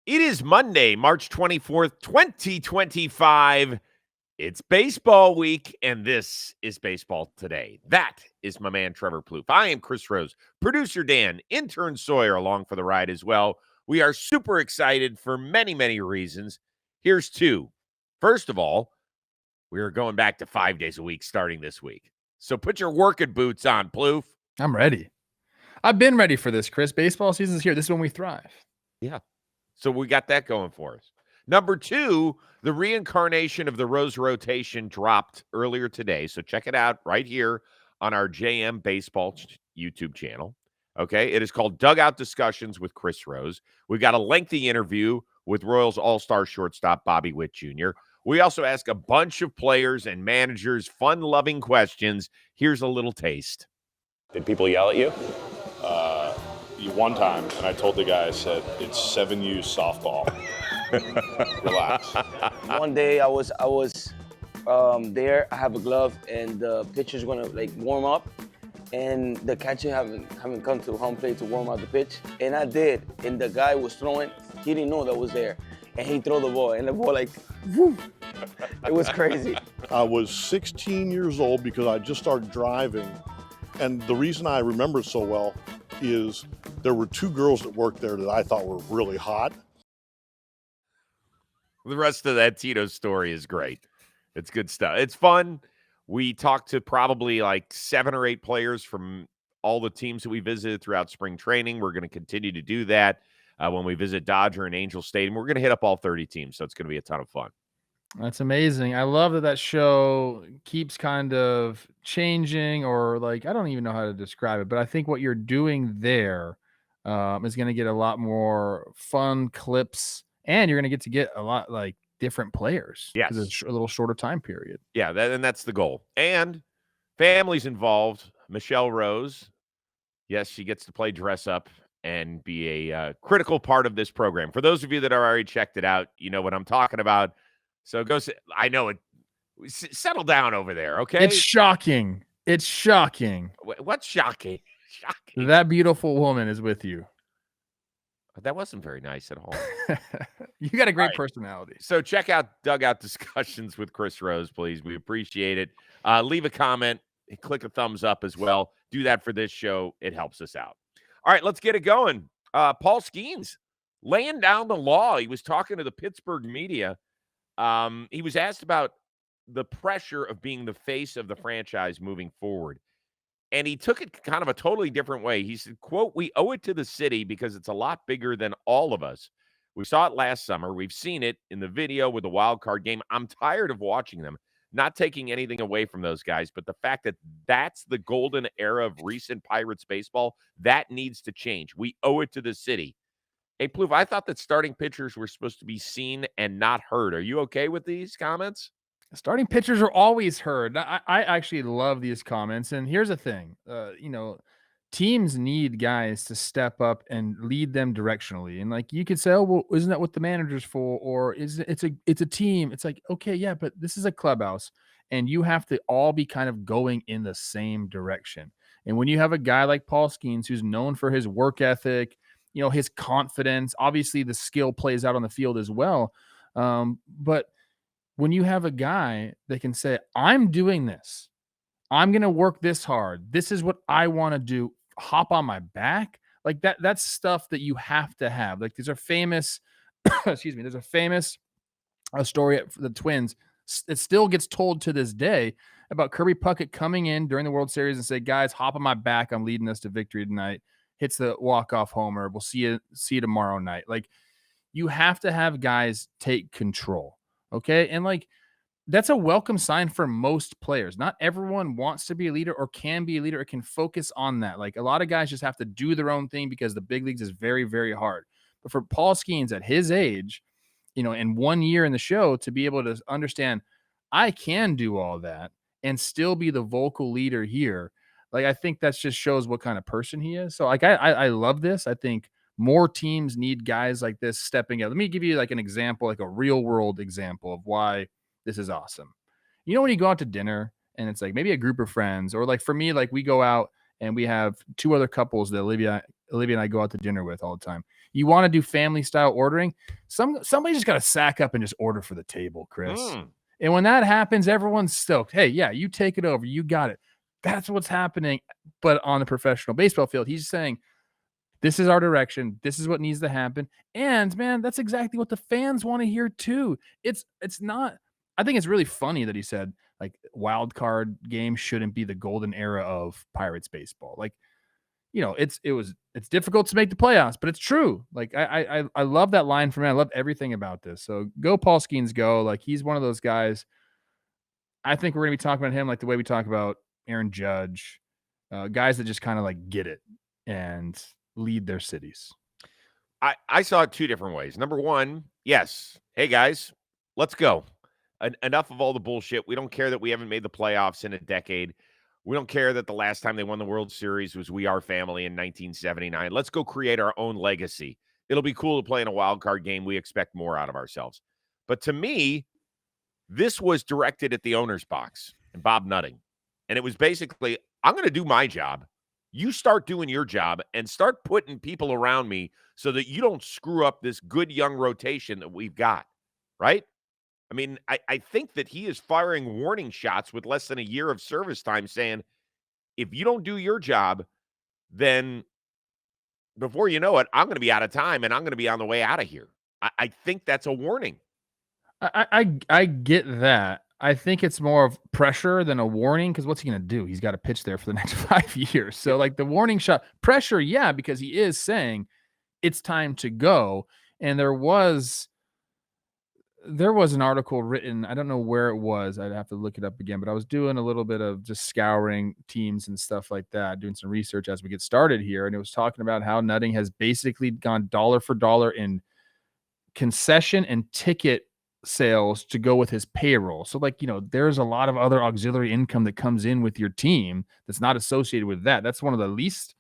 It is Monday, March 24th, 2025. It's baseball week, and this is Baseball Today. That is my man, Trevor Plouffe. I am Chris Rose, producer Dan, intern Sawyer along for the ride as well. We are super excited for many, many reasons. Here's two. First of all, we are going back to 5 days a week starting this week. So put your working boots on, Plouffe. I'm ready. I've been ready for this, Chris. Baseball season's here. This is when we thrive. Yeah. So we got that going for us. Number two, the reincarnation of the Rose rotation dropped earlier today. So check it out right here on our JM Baseball YouTube channel. Okay. It is called Dugout Discussions with Chris Rose. We've got a lengthy interview with Royals All-Star shortstop Bobby Witt Jr. We also ask a bunch of players and managers fun-loving questions. Here's a little taste. Did people yell at you? One time, and I told the guy, I said, it's 7U softball. Relax. One day I was there. I have a glove, and the pitcher's gonna warm up, and the catcher haven't come to home plate to warm up the pitch, and I did. And the guy was throwing. He didn't know that was there, and he threw the ball, and the ball whoop. It was crazy. I was 16 years old because I just started driving, and the reason I remember it so well is there were two girls that worked there that I thought were really hot. The rest of that Tito story is great. It's good stuff. It's fun. We talked to probably like 7 or 8 players from all the teams that we visited throughout spring training. We're going to continue to do that when we visit Dodger and Angel Stadium. We're going to hit up all 30 teams, so it's going to be a ton of fun. That's amazing. I love that show keeps kind of changing, or I don't even know how to describe it, but I think what you're doing there is going to get a lot more fun clips, and you're going to get a lot different players. Yes. Because it's a little shorter time period. Yeah, and that's the goal. And families involved. Michelle Rose, yes, she gets to play dress up and be a critical part of this program. For those of you that are already checked it out, you know what I'm talking about. So go. I know it. Settle down over there, okay? It's shocking. It's shocking. What's shocking? Shocking. That beautiful woman is with you. That wasn't very nice at all. You got a great personality. So check out Dugout Discussions with Chris Rose, please. We appreciate it. Leave a comment. Click a thumbs up as well. Do that for this show. It helps us out. All right, let's get it going. Paul Skenes laying down the law. He was talking to the Pittsburgh media. He was asked about the pressure of being the face of the franchise moving forward. And he took it kind of a totally different way. He said, quote, "We owe it to the city because it's a lot bigger than all of us. We saw it last summer. We've seen it in the video with the wild card game. I'm tired of watching them." Not taking anything away from those guys, but the fact that that's the golden era of recent Pirates baseball, that needs to change. We owe it to the city. Hey, Plouffe, I thought that starting pitchers were supposed to be seen and not heard. Are you okay with these comments? Starting pitchers are always heard. I actually love these comments. And here's the thing, teams need guys to step up and lead them directionally. And you could say, oh, well, isn't that what the manager's for? Or it's a team. It's okay, yeah, but this is a clubhouse, and you have to all be kind of going in the same direction. And when you have a guy like Paul Skenes, who's known for his work ethic, his confidence, obviously the skill plays out on the field as well. But when you have a guy that can say, I'm doing this, I'm going to work this hard, this is what I want to do, hop on my back, that's stuff that you have to have. There's a famous, there's a famous story at the Twins. It still gets told to this day about Kirby Puckett coming in during the World Series and say, guys, hop on my back. I'm leading us to victory tonight. Hits the walk-off homer. We'll see you tomorrow night. You have to have guys take control. Okay. And that's a welcome sign for most players. Not everyone wants to be a leader or can be a leader or can focus on that. A lot of guys just have to do their own thing because the big leagues is very, very hard. But for Paul Skenes at his age, in 1 year in the show, to be able to understand, I can do all that and still be the vocal leader here. I think that just shows what kind of person he is. So I love this. I think more teams need guys like this stepping up. Let me give you an example, a real world example of why this is awesome. When you go out to dinner and it's maybe a group of friends, or for me, we go out and we have 2 other couples that Olivia and I go out to dinner with all the time. You want to do family style ordering. Somebody just got to sack up and just order for the table, Chris. And when that happens, everyone's stoked. Hey, yeah, you take it over. You got it. That's what's happening. But on the professional baseball field, he's saying, this is our direction. This is what needs to happen. And man, that's exactly what the fans want to hear too. It's not, I think it's really funny that he said like wild card games shouldn't be the golden era of Pirates baseball. Like, you know, it's difficult to make the playoffs, but it's true. Like I love that line from him. I love everything about this. So go Paul Skenes, go. Like he's one of those guys. I think we're gonna be talking about him like the way we talk about Aaron Judge, guys that just kind of like get it and lead their cities. I saw it two different ways. Number one, yes. Hey guys, let's go. Enough of all the bullshit. We don't care that we haven't made the playoffs in a decade. We don't care that the last time they won the World Series was We Are Family in 1979. Let's go create our own legacy. It'll be cool to play in a wild card game. We expect more out of ourselves. But to me, this was directed at the owner's box and Bob Nutting. And it was basically, I'm going to do my job. You start doing your job and start putting people around me so that you don't screw up this good young rotation that we've got, right? I mean, I think that he is firing warning shots with less than a year of service time saying, if you don't do your job, then before you know it, I'm going to be out of time and I'm going to be on the way out of here. I think that's a warning. I get that. I think it's more of pressure than a warning because what's he going to do? He's got to pitch there for the next 5 years. So like the warning shot, pressure, yeah, because he is saying it's time to go. And there was an article written, I don't know where it was. I'd have to look it up again, but I was doing a little bit of just scouring teams and stuff like that, doing some research as we get started here. And it was talking about how Nutting has basically gone dollar for dollar in concession and ticket sales to go with his payroll. So like, you know, there's a lot of other auxiliary income that comes in with your team that's not associated with that. That's one of the least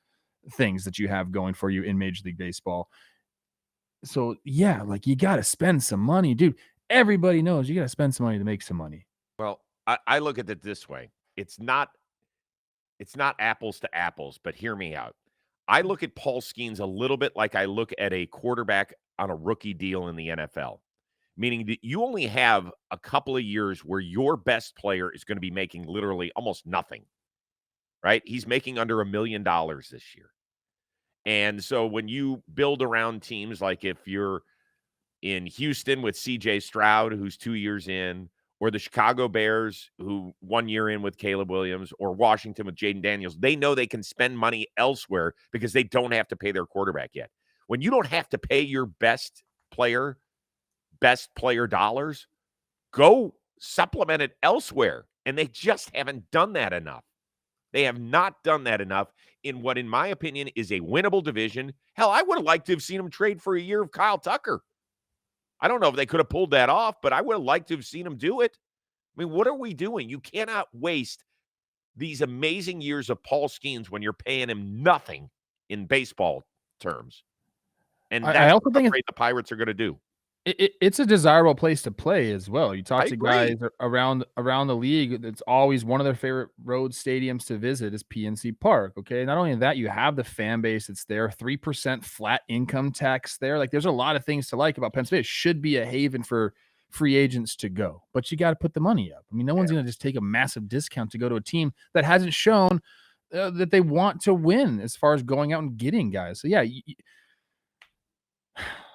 things that you have going for you in Major League Baseball. So yeah, like you got to spend some money, dude. Everybody knows you got to spend some money to make some money. Well, I look at it this way. It's not apples to apples, but hear me out. I look at Paul Skenes a little bit like I look at a quarterback on a rookie deal in the NFL, meaning that you only have a couple of years where your best player is going to be making literally almost nothing, right? He's making under $1 million this year. And so when you build around teams, like if you're in Houston with CJ Stroud, who's 2 years in, or the Chicago Bears, who 1 year in with Caleb Williams, or Washington with Jaden Daniels, they know they can spend money elsewhere because they don't have to pay their quarterback yet. When you don't have to pay your best player dollars, go supplement it elsewhere. And they just haven't done that enough. They have not done that enough in what, in my opinion, is a winnable division. Hell, I would have liked to have seen them trade for a year of Kyle Tucker. I don't know if they could have pulled that off, but I would have liked to have seen them do it. I mean, what are we doing? You cannot waste these amazing years of Paul Skenes when you're paying him nothing in baseball terms. And that's I also what I'm afraid the Pirates are going to do. It's a desirable place to play as well. You talk to guys around the league. It's always one of their favorite road stadiums to visit is PNC Park. Okay, not only that, you have the fan base that's there. 3% flat income tax there. Like, there's a lot of things to like about Pennsylvania. It should be a haven for free agents to go, but you got to put the money up. I mean, no one's going to just take a massive discount to go to a team that hasn't shown that they want to win as far as going out and getting guys. So yeah.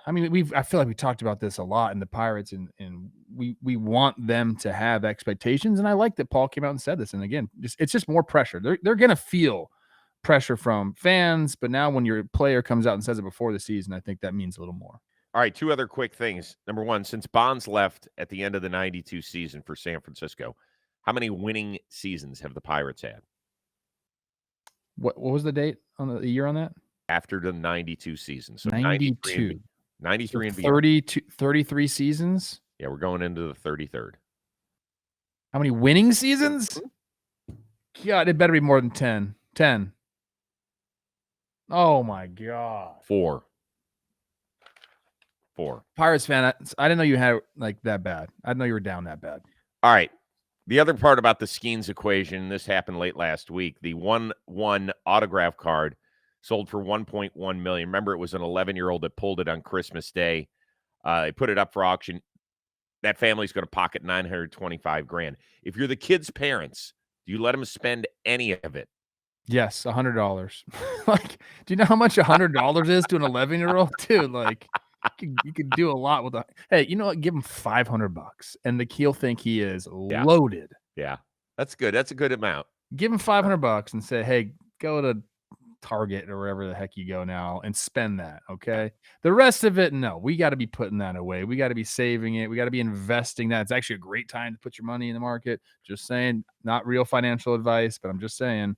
I mean, I feel like we talked about this a lot in the Pirates, and we want them to have expectations. And I like that Paul came out and said this. And again, it's just more pressure. They're going to feel pressure from fans, but now when your player comes out and says it before the season, I think that means a little more. All right, two other quick things. Number one, since Bonds left at the end of the 92 season for San Francisco, how many winning seasons have the Pirates had? What was the date on the year on that? After the 92 season. So 92. 93 and 33 seasons. Yeah, we're going into the 33rd. How many winning seasons? God, it better be more than 10. 10. Oh my God. 4. Pirates fan, I didn't know you had like that bad. I didn't know you were down that bad. All right. The other part about the Skenes equation, this happened late last week, the 1/1 autograph card sold for $1.1 million. Remember, it was an 11-year-old that pulled it on Christmas Day. They put it up for auction. That family's going to pocket $925,000. If you're the kid's parents, do you let them spend any of it? Yes, $100. Like, do you know how much $100 is to an 11-year-old? Dude, like, you could do a lot with that. Hey, you know what? Give him $500, and he'll think he is loaded. Yeah, that's good. That's a good amount. Give him $500 and say, "Hey, go to Target or wherever the heck you go now and spend that." Okay. The rest of it, no, we got to be putting that away. We got to be saving it. We got to be investing that. It's actually a great time to put your money in the market. Just saying, not real financial advice, but I'm just saying.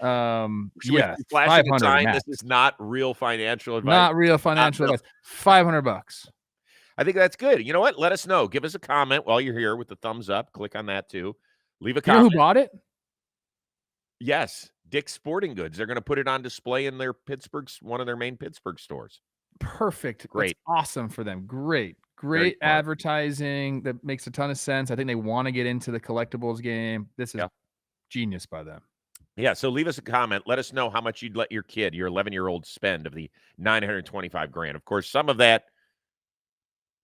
Yeah, flashing a sign. max. This is not real financial advice. Not real financial advice. $500. I think that's good. You know what? Let us know. Give us a comment while you're here with the thumbs up. Click on that too. Leave a comment. You know who bought it? Yes, Dick's Sporting Goods. They're going to put it on display in their one of their main Pittsburgh stores. Perfect. Great. That's awesome for them. Great advertising. That makes a ton of sense. I think they want to get into the collectibles game. This is genius by them. Yeah, so leave us a comment. Let us know how much you'd let your kid, your 11-year-old, spend of the $925,000. Of course, some of that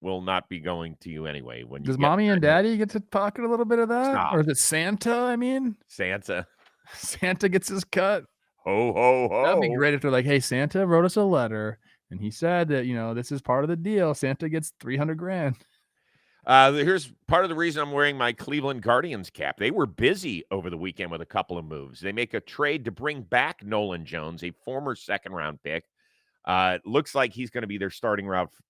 will not be going to you anyway. Does mommy and daddy get to pocket a little bit of that? Stop. Or is it Santa? I mean, Santa gets his cut. Ho, ho, ho. That'd be great if they're like, "Hey, Santa wrote us a letter, and he said that, this is part of the deal. Santa gets $300,000. Here's part of the reason I'm wearing my Cleveland Guardians cap. They were busy over the weekend with a couple of moves. They make a trade to bring back Nolan Jones, a former second-round pick. Looks like he's going to be their starting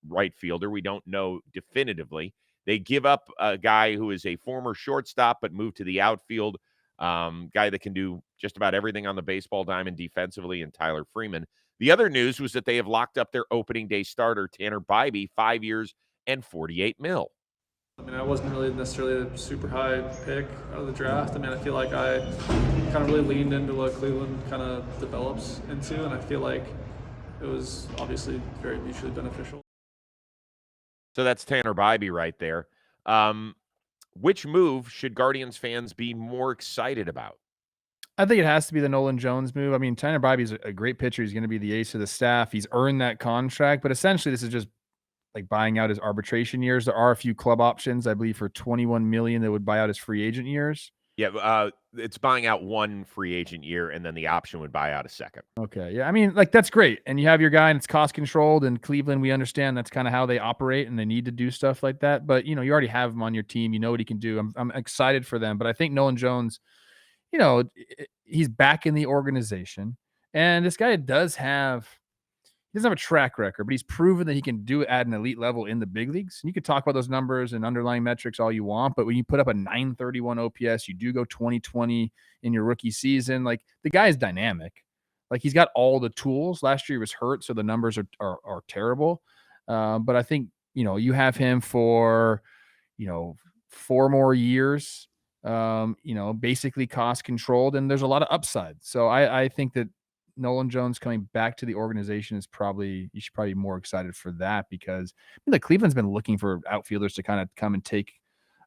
right fielder. We don't know definitively. They give up a guy who is a former shortstop but moved to the outfield, guy that can do just about everything on the baseball diamond defensively, and Tyler Freeman. The other news was that they have locked up their opening day starter, Tanner Bibee, 5 years and $48 million. I mean, I wasn't really necessarily a super high pick out of the draft. I mean, I feel like I kind of really leaned into what Cleveland kind of develops into, and I feel like it was obviously very mutually beneficial. So that's Tanner Bibee right there. Which move should Guardians fans be more excited about? I think it has to be the Nolan Jones move. I mean, Tanner Bibee is a great pitcher. He's going to be the ace of the staff. He's earned that contract, but essentially this is just like buying out his arbitration years. There are a few club options, I believe, for $21 million that would buy out his free agent years. Yeah, it's buying out one free agent year, and then the option would buy out a second. Okay, yeah, I mean, like, that's great. And you have your guy, and it's cost controlled. And Cleveland, we understand that's kind of how they operate, and they need to do stuff like that. But you already have him on your team. You know what he can do. I'm excited for them. But I think Nolan Jones, he's back in the organization, and this guy doesn't have a track record, but he's proven that he can do it at an elite level in the big leagues. And you could talk about those numbers and underlying metrics all you want, but when you put up a 931 OPS, you do go 20-20 in your rookie season. Like, the guy is dynamic. Like, he's got all the tools. Last year he was hurt, so the numbers are terrible. But I think, you have him for, 4 more years, basically cost controlled, and there's a lot of upside. So I think that Nolan Jones coming back to the organization you should probably be more excited for that, because Cleveland's been looking for outfielders to kind of come and take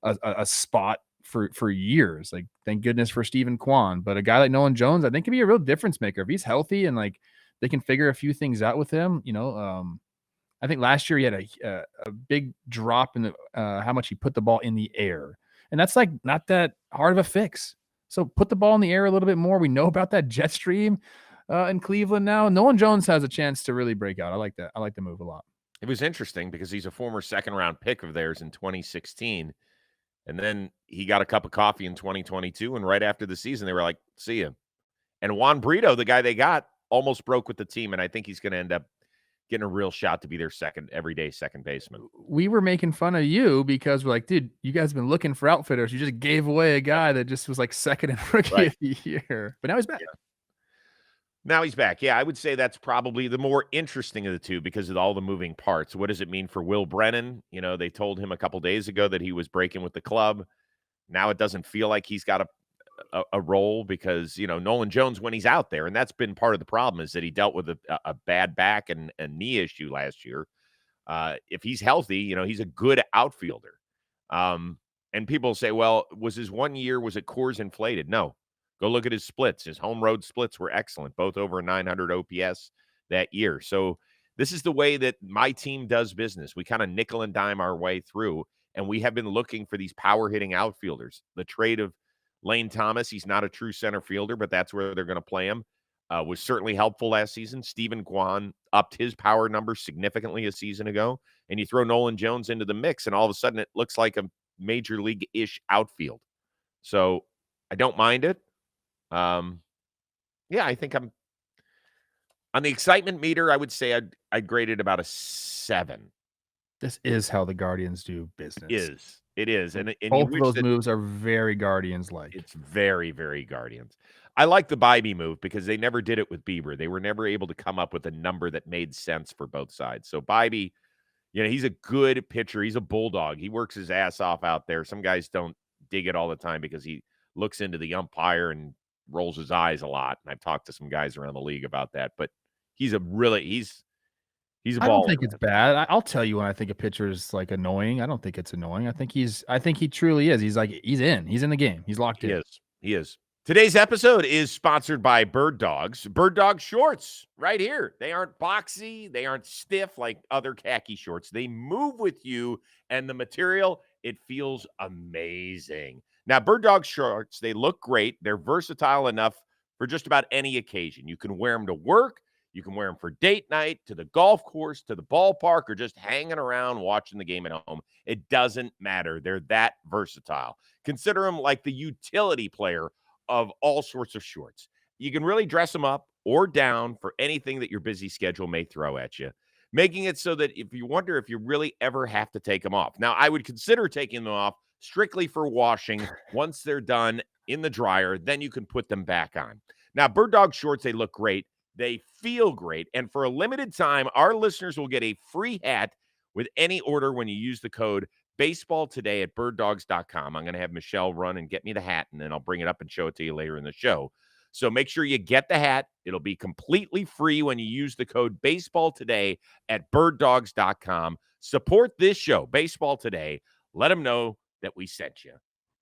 a spot for years. Like, thank goodness for Stephen Kwan, but a guy like Nolan Jones, I think, can be a real difference maker if he's healthy and like they can figure a few things out with him. I think last year he had a big drop in the how much he put the ball in the air, and that's like not that hard of a fix. So put the ball in the air a little bit more. We know about that jet stream in Cleveland now. Nolan Jones has a chance to really break out. I like that. I like the move a lot. It was interesting because he's a former second-round pick of theirs in 2016, and then he got a cup of coffee in 2022, and right after the season, they were like, see ya. And Juan Brito, the guy they got, almost broke with the team, and I think he's going to end up getting a real shot to be their everyday second baseman. We were making fun of you because we're like, dude, you guys have been looking for outfitters. You just gave away a guy that just was like second in rookie of the year, but now he's back. Yeah. Now he's back. Yeah, I would say that's probably the more interesting of the two because of all the moving parts. What does it mean for Will Brennan? They told him a couple days ago that he was breaking with the club. Now it doesn't feel like he's got a role because, Nolan Jones, when he's out there, and that's been part of the problem, is that he dealt with a bad back and a knee issue last year. If he's healthy, he's a good outfielder. And people say, well, was his 1 year, was it Coors inflated? No. Go look at his splits. His home road splits were excellent, both over 900 OPS that year. So this is the way that my team does business. We kind of nickel and dime our way through, and we have been looking for these power hitting outfielders. The trade of Lane Thomas, he's not a true center fielder, but that's where they're going to play him, was certainly helpful last season. Stephen Kwan upped his power numbers significantly a season ago, and you throw Nolan Jones into the mix, and all of a sudden it looks like a major league-ish outfield. So I don't mind it. Yeah, I think I'm on the excitement meter. I would say I'd grade it about a 7. This is how the Guardians do business. It is, and Both of those moves are very Guardians-like. It's very, very Guardians. I like the Bibee move because they never did it with Bieber. They were never able to come up with a number that made sense for both sides. So Bibee, he's a good pitcher. He's a bulldog. He works his ass off out there. Some guys don't dig it all the time because he looks into the umpire and rolls his eyes a lot. And I've talked to some guys around the league about that, but he's a baller. I don't think it's bad. I'll tell you when I think a pitcher is like annoying. I don't think it's annoying. I think he truly is. He's in the game. He's locked in. He is. Today's episode is sponsored by Bird Dogs. Bird Dog shorts right here. They aren't boxy. They aren't stiff like other khaki shorts. They move with you, and the material, it feels amazing. Now, Bird Dog shorts, they look great. They're versatile enough for just about any occasion. You can wear them to work. You can wear them for date night, to the golf course, to the ballpark, or just hanging around watching the game at home. It doesn't matter. They're that versatile. Consider them like the utility player of all sorts of shorts. You can really dress them up or down for anything that your busy schedule may throw at you, making it so that if you wonder if you really ever have to take them off. Now, I would consider taking them off strictly for washing. Once they're done in the dryer, then you can put them back on. Now, Bird Dog shorts, they look great. They feel great. And for a limited time, our listeners will get a free hat with any order when you use the code baseball today at birddogs.com. I'm going to have Michelle run and get me the hat, and then I'll bring it up and show it to you later in the show. So make sure you get the hat. It'll be completely free when you use the code baseball today at birddogs.com. Support this show, Baseball Today. Let them know that we sent you.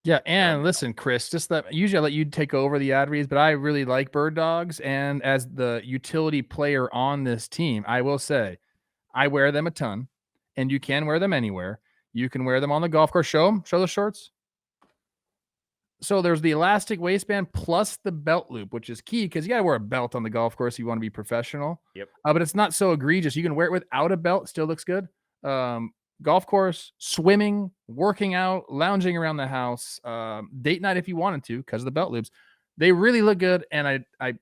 Yeah, and listen, Chris, usually I let you take over the ad reads, but I really like Bird Dogs, and as the utility player on this team, I will say I wear them a ton, and you can wear them anywhere. You can wear them on the golf course. Show the shorts. So there's the elastic waistband plus the belt loop, which is key because you got to wear a belt on the golf course if you want to be professional. Yep. But it's not so egregious. You can wear it without a belt. Still looks good. Golf course, swimming, working out, lounging around the house, date night if you wanted to because of the belt loops. They really look good, and I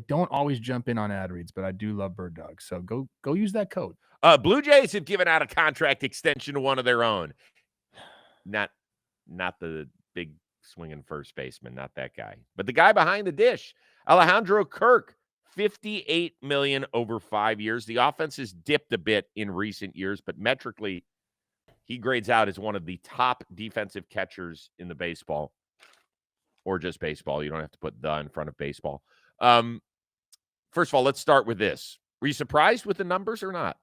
don't always jump in on ad reads, but I do love Bird Dogs. So go use that code. Blue Jays have given out a contract extension to one of their own. Not the big swinging first baseman, not that guy, but the guy behind the dish, Alejandro Kirk. $58 million over 5 years. The offense has dipped a bit in recent years, but metrically, he grades out as one of the top defensive catchers in the baseball, or just baseball. You don't have to put the in front of baseball. First of all, let's start with this. Were you surprised with the numbers or not?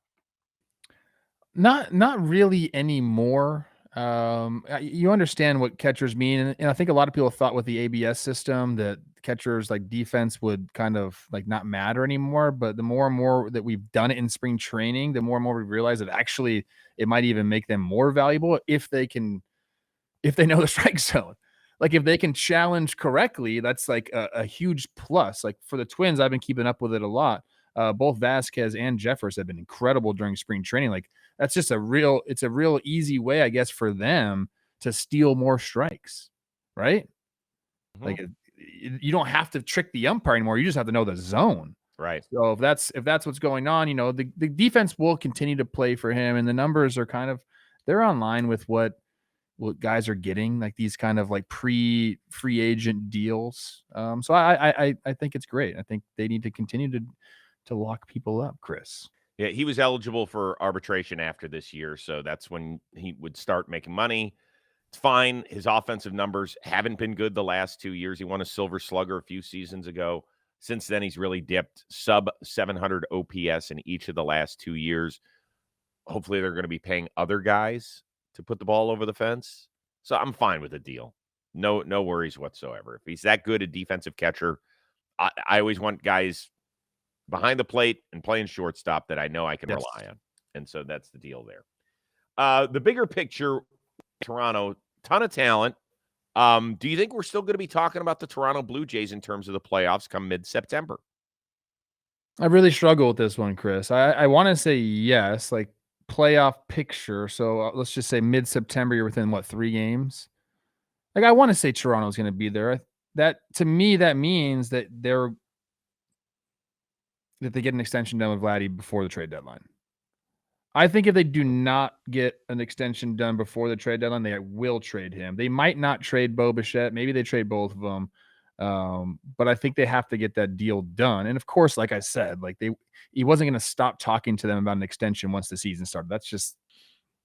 Not really anymore. You understand what catchers mean, and I think a lot of people thought with the ABS system that catchers like defense would kind of like not matter anymore. But the more and more that we've done it in spring training, the more and more we realize that actually it might even make them more valuable if they know the strike zone. Like if they can challenge correctly, that's like a huge plus. Like for the Twins, I've been keeping up with it a lot. Both Vasquez and Jeffers have been incredible during spring training. Like that's just it's a real easy way, I guess, for them to steal more strikes, right? Mm-hmm. Like you don't have to trick the umpire anymore. You just have to know the zone. Right. So if that's what's going on, the defense will continue to play for him, and the numbers are they're online with what guys are getting, like these kind of like free agent deals. So I think it's great. I think they need to continue to lock people up, Chris. Yeah, he was eligible for arbitration after this year, so that's when he would start making money. It's fine. His offensive numbers haven't been good the last 2 years. He won a Silver Slugger a few seasons ago. Since then, he's really dipped sub 700 OPS in each of the last 2 years. Hopefully, they're going to be paying other guys to put the ball over the fence. So I'm fine with the deal. No worries whatsoever. If he's that good a defensive catcher, I always want guys behind the plate and playing shortstop that I know I can Yes. rely on. And so that's the deal there. The bigger picture, Toronto, ton of talent. Do you think we're still going to be talking about the Toronto Blue Jays in terms of the playoffs come mid-September? I really struggle with this one, Chris. I want to say yes, like playoff picture. So let's just say mid-September, you're within what, 3 games? Like I want to say Toronto's going to be there. That to me, that means that they get an extension done with Vladdy before the trade deadline. I think if they do not get an extension done before the trade deadline, they will trade him. They might not trade Bo Bichette. Maybe they trade both of them. But I think they have to get that deal done. And of course, like I said, like he wasn't going to stop talking to them about an extension once the season started. That's just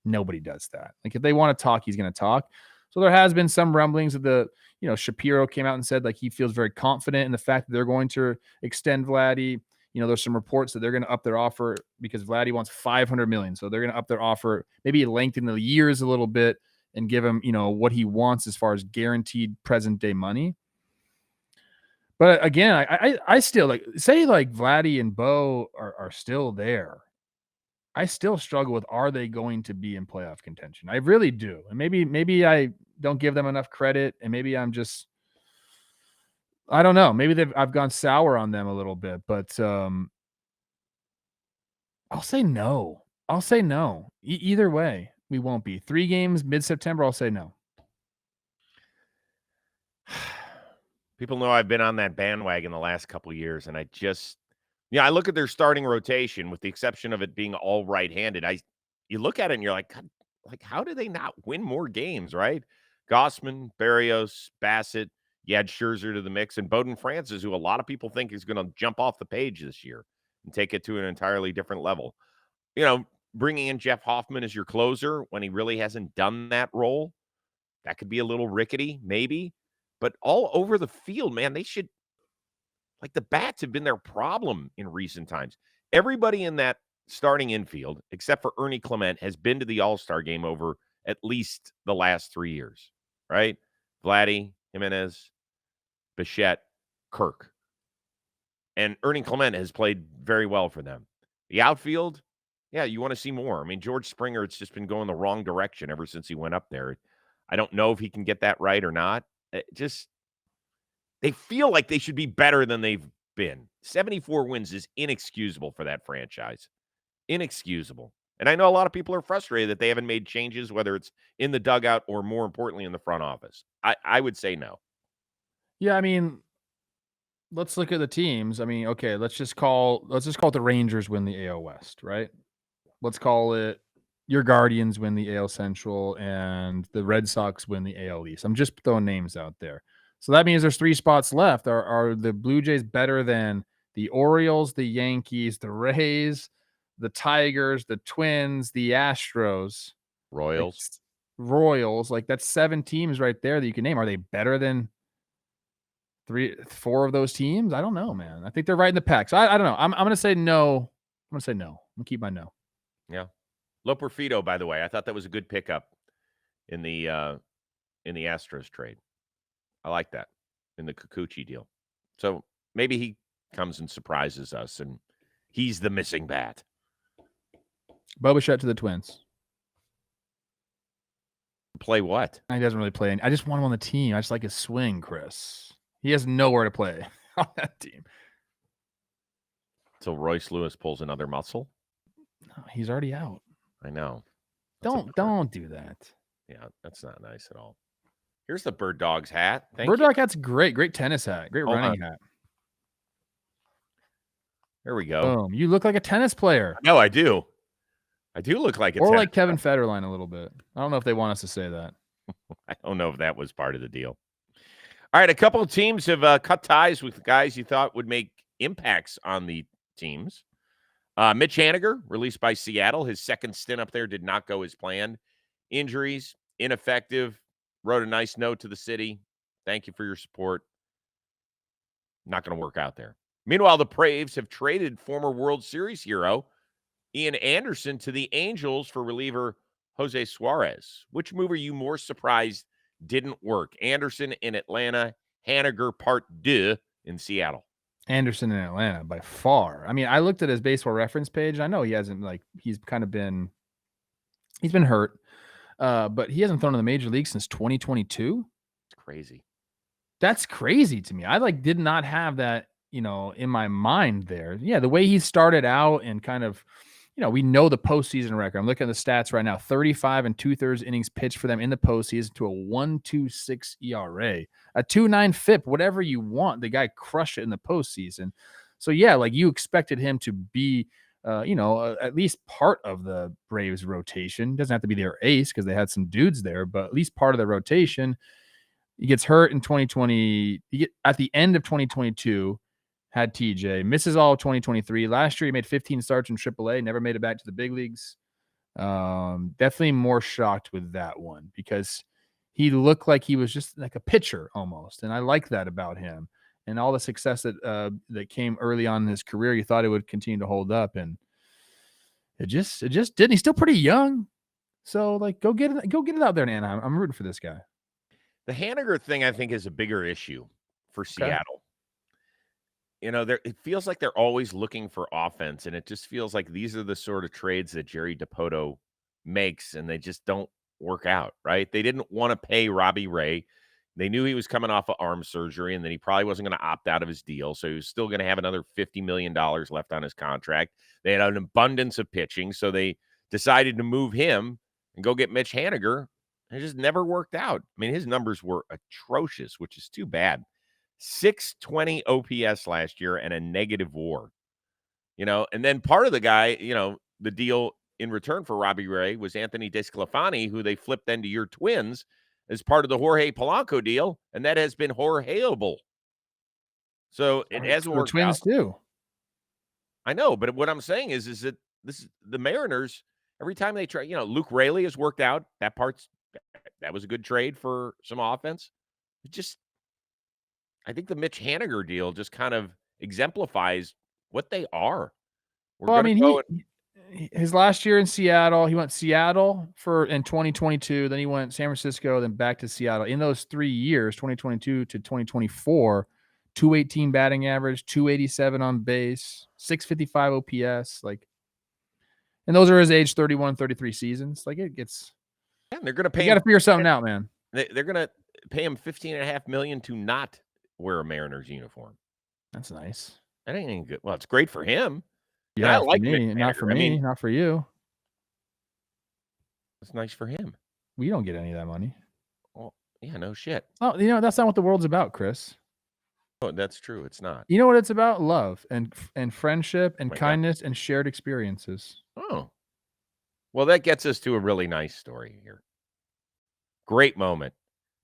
nobody does that. Like if they want to talk, he's going to talk. So there has been some rumblings of Shapiro came out and said like he feels very confident in the fact that they're going to extend Vladdy. There's some reports that they're going to up their offer because Vladdy wants $500 million. So they're going to up their offer, maybe lengthen the years a little bit and give him, what he wants as far as guaranteed present day money. But again, I still like say like Vladdy and Bo are still there. I still struggle with, are they going to be in playoff contention? I really do. And maybe I don't give them enough credit and maybe I'm just, I don't know. Maybe I've gone sour on them a little bit, but I'll say no. I'll say no. Either way, we won't be. 3 games mid-September, I'll say no. People know I've been on that bandwagon the last couple of years, and I look at their starting rotation with the exception of it being all right-handed. You look at it and you're like, God, like how do they not win more games, right? Gossman, Berrios, Bassett, you add Scherzer to the mix, and Bowden Francis, who a lot of people think is going to jump off the page this year and take it to an entirely different level. Bringing in Jeff Hoffman as your closer when he really hasn't done that role, that could be a little rickety, maybe. But all over the field, man, they should – like the bats have been their problem in recent times. Everybody in that starting infield, except for Ernie Clement, has been to the All-Star game over at least the last 3 years, right? Vladdy, Jimenez, Bichette, Kirk. And Ernie Clement has played very well for them. The outfield, yeah, you want to see more. I mean, George Springer, it's just been going the wrong direction ever since he went up there. I don't know if he can get that right or not. They feel like they should be better than they've been. 74 wins is inexcusable for that franchise. Inexcusable. And I know a lot of people are frustrated that they haven't made changes, whether it's in the dugout or more importantly in the front office. I would say no. Yeah, I mean, let's look at the teams. I mean, okay, let's just call it the Rangers win the AL West, right? Let's call it your Guardians win the AL Central and the Red Sox win the AL East. I'm just throwing names out there. So that means there's 3 spots left. Are the Blue Jays better than the Orioles, the Yankees, the Rays, the Tigers, the Twins, the Astros, Royals? Like that's 7 teams right there that you can name. Are they better than 4 of those teams? I don't know, man. I think they're right in the pack. So I don't know. I'm going to say no. I'm going to say no. I'm going to keep my no. Yeah. Loperfido, by the way, I thought that was a good pickup in the Astros trade. I like that in the Kikuchi deal. So maybe he comes and surprises us, and he's the missing bat. Bo Bichette to the Twins. Play what? He doesn't really play. I just want him on the team. I just like his swing, Chris. He has nowhere to play on that team. Till Royce Lewis pulls another muscle? No, he's already out. I know. Don't do that. Yeah, that's not nice at all. Here's the Bird Dogs hat. Bird Dog hat's great. Great tennis hat. Great running hat. There we go. Boom. You look like a tennis player. No, I do. I do look like a tennis player. Or like Kevin Federline a little bit. I don't know if they want us to say that. I don't know if that was part of the deal. All right, a couple of teams have cut ties with guys you thought would make impacts on the teams. Mitch Haniger, released by Seattle. His second stint up there did not go as planned. Injuries, ineffective. Wrote a nice note to the city. Thank you for your support. Not going to work out there. Meanwhile, the Braves have traded former World Series hero Ian Anderson to the Angels for reliever Jose Suarez. Which move are you more surprised didn't work. Anderson in Atlanta, Haniger part 2 in Seattle. Anderson in Atlanta by far. I mean, I looked at his baseball reference page. I know he hasn't he's been hurt, but he hasn't thrown in the major league since 2022. It's crazy. That's crazy to me. I did not have that, in my mind there. Yeah, the way he started out and kind of, we know the postseason record. I'm looking at the stats right now. 35 2/3 innings pitched for them in the postseason to a 1.26 ERA, a 2.9 FIP, whatever you want. The guy crushed it in the postseason. So yeah, you expected him to be, at least part of the Braves rotation. Doesn't have to be their ace because they had some dudes there, but at least part of the rotation. He gets hurt in 2020. At the end of 2022, had TJ, misses all of 2023. Last year, he made 15 starts in AAA, never made it back to the big leagues. Definitely more shocked with that one because he looked like he was just like a pitcher almost. And I like that about him. And all the success that came early on in his career, you thought it would continue to hold up. And it just didn't. He's still pretty young. So go get it out there in Anaheim. I'm rooting for this guy. The Haniger thing, I think, is a bigger issue for Seattle. It feels like they're always looking for offense, and it just feels like these are the sort of trades that Jerry Dipoto makes, and they just don't work out, right? They didn't want to pay Robbie Ray. They knew he was coming off of arm surgery, and that he probably wasn't going to opt out of his deal, so he was still going to have another $50 million left on his contract. They had an abundance of pitching, so they decided to move him and go get Mitch Haniger. It just never worked out. I mean, his numbers were atrocious, which is too bad. 620 OPS last year and a negative WAR. And then part of the guy, the deal in return for Robbie Ray was Anthony DeSclafani, who they flipped then to your Twins as part of the Jorge Polanco deal, and that has been Jorgeable. So it hasn't worked Twins out. too. I know, but what I'm saying is that the Mariners, every time they try, Luke Raley has worked out. That was a good trade for some offense. I think the Mitch Haniger deal just kind of exemplifies what they are. His last year in Seattle, he went Seattle in 2022, then he went San Francisco, then back to Seattle. In those 3 years, 2022 to 2024, 218 batting average, 287 on base, 655 OPS. And those are his age 31, 33 seasons. It gets. Yeah, they're going to pay. You got to figure something out, man. They're going to pay him $15.5 million to not wear a Mariners uniform. That's nice. That ain't any good. Well, it's great for him. Yeah, I like me, not for me, not for you. It's nice for him. We don't get any of that money. Well, yeah, no shit. Oh, that's not what the world's about, Chris. Oh, that's true. It's not. You know what it's about? Love and friendship and kindness God. and shared experiences. Oh. Well, that gets us to a really nice story here. Great moment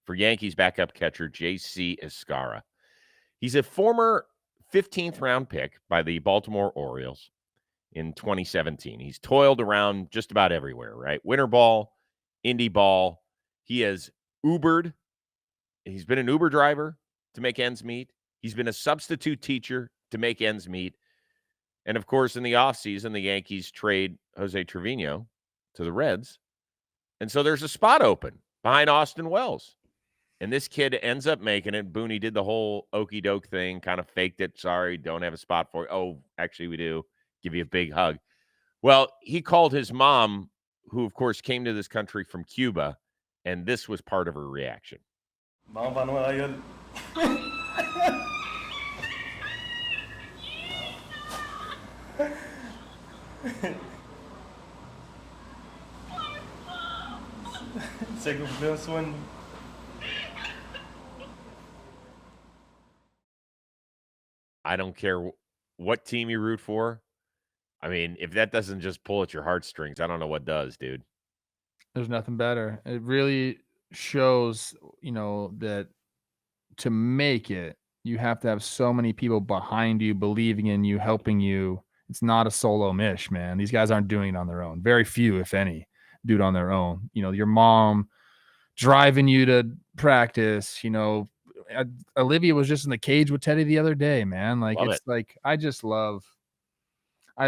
for Yankees backup catcher J.C. Escarra. He's a former 15th round pick by the Baltimore Orioles in 2017. He's toiled around just about everywhere, right? Winter ball, indie ball. He has Ubered. He's been an Uber driver to make ends meet. He's been a substitute teacher to make ends meet. And of course, in the offseason, the Yankees trade Jose Trevino to the Reds. And so there's a spot open behind Austin Wells. And this kid ends up making it. Booney did the whole okey doke thing, kind of faked it. Sorry, don't have a spot for you. Oh, actually, we do. Give you a big hug. Well, he called his mom, who, of course, came to this country from Cuba, and this was part of her reaction. Vamos para Nueva York. Se cumplió un sueño. I don't care what team you root for. I mean, if that doesn't just pull at your heartstrings, I don't know what does, dude. There's nothing better. It really shows, that to make it, you have to have so many people behind you, believing in you, helping you. It's not a solo mish, man. These guys aren't doing it on their own. Very few, if any, do it on their own. Your mom driving you to practice, Olivia was just in the cage with Teddy the other day, man. I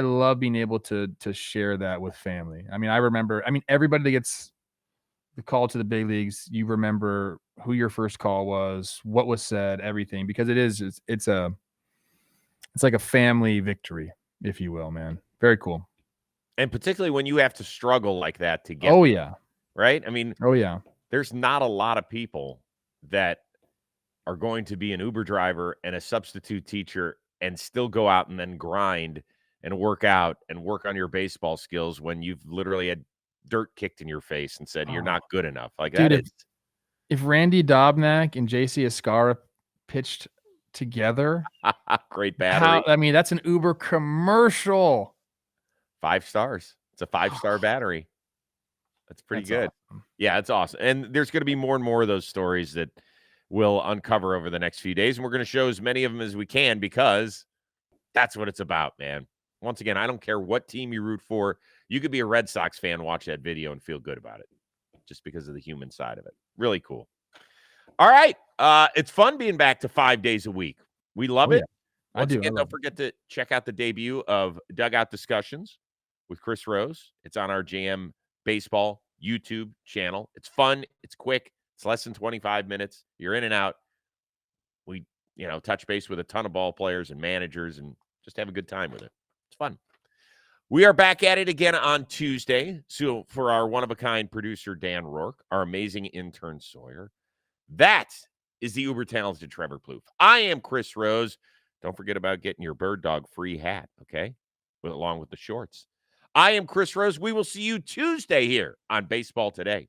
love being able to share that with family. I mean, everybody that gets the call to the big leagues, you remember who your first call was, what was said, everything, because it's like a family victory, if you will, man. Very cool. And particularly when you have to struggle like that to get Oh there, yeah. right? I mean, Oh yeah. there's not a lot of people that are going to be an Uber driver and a substitute teacher and still go out and then grind and work out and work on your baseball skills when you've literally had dirt kicked in your face and said you're not good enough. Like Dude, that is if Randy Dobnak and JC Escarra pitched together, great battery. that's an Uber commercial. 5 stars. It's a 5-star battery. That's pretty good. Awesome. Yeah, it's awesome. And there's going to be more and more of those stories that we'll uncover over the next few days. And we're going to show as many of them as we can because that's what it's about, man. Once again, I don't care what team you root for. You could be a Red Sox fan, watch that video, and feel good about it just because of the human side of it. Really cool. All right. It's fun being back to 5 days a week. We love it. Yeah. Once again, don't forget to check out the debut of Dugout Discussions with Chris Rose. It's on our JM Baseball YouTube channel. It's fun. It's quick. It's less than 25 minutes. You're in and out. We, touch base with a ton of ball players and managers and just have a good time with it. It's fun. We are back at it again on Tuesday. So for our one-of-a-kind producer, Dan Rourke, our amazing intern, Sawyer, that is the uber talented Trevor Plouffe. I am Chris Rose. Don't forget about getting your Bird Dog free hat, okay? Along with the shorts. I am Chris Rose. We will see you Tuesday here on Baseball Today.